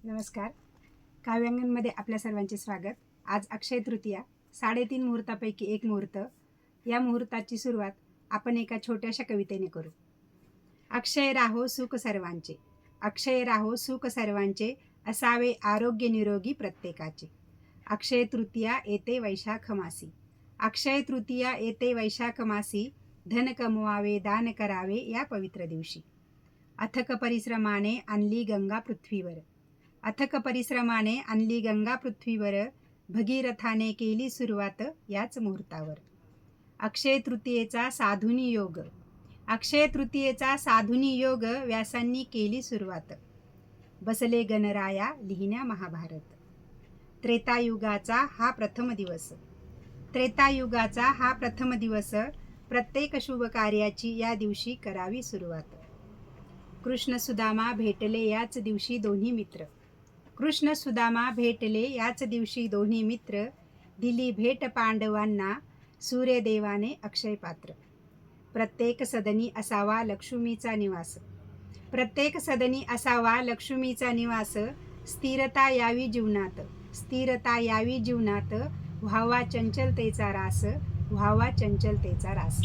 नमस्कार. काव्यांगणमध्ये आपल्या सर्वांचे स्वागत. आज अक्षय तृतीया, 3:30 मुहूर्तापैकी एक मुहूर्त. या मुहूर्ताची सुरुवात आपण एका छोट्याशा कवितेने करू. अक्षय राहो सुख सर्वांचे, अक्षय राहो सुख सर्वांचे, असावे आरोग्य निरोगी प्रत्येकाचे. अक्षय तृतीया येते वैशाख मासी, अक्षय तृतीया येते वैशाख मासी, धन कमवावे दान करावे या पवित्र दिवशी. अथक परिश्रमाने आणली गंगा पृथ्वीवर, अथक परिश्रमाने आणली गंगा पृथ्वीवर, भगीरथाने केली सुरुवात याच मुहूर्तावर. अक्षय तृतीयेचा साधुनी योग, अक्षय तृतीयेचा साधुनी योग, व्यासांनी केली सुरुवात. बसले गणराया लिहिण्या महाभारत. त्रेतायुगाचा हा प्रथम दिवस, त्रेतायुगाचा हा प्रथम दिवस, प्रत्येक शुभ कार्याची या दिवशी करावी सुरुवात. कृष्ण सुदामा भेटले याच दिवशी दोन्ही मित्र, कृष्ण सुदामा भेटले याच दिवशी दोन्ही मित्र, दिली भेट पांडवांना सूर्यदेवाने अक्षय पात्र. प्रत्येक सदनी असावा लक्ष्मीचा निवास, प्रत्येक सदनी असावा लक्ष्मीचा निवास, स्थिरता यावी जीवनात, स्थिरता यावी जीवनात, व्हावा चंचलतेचा रास, व्हावा चंचलतेचा रास.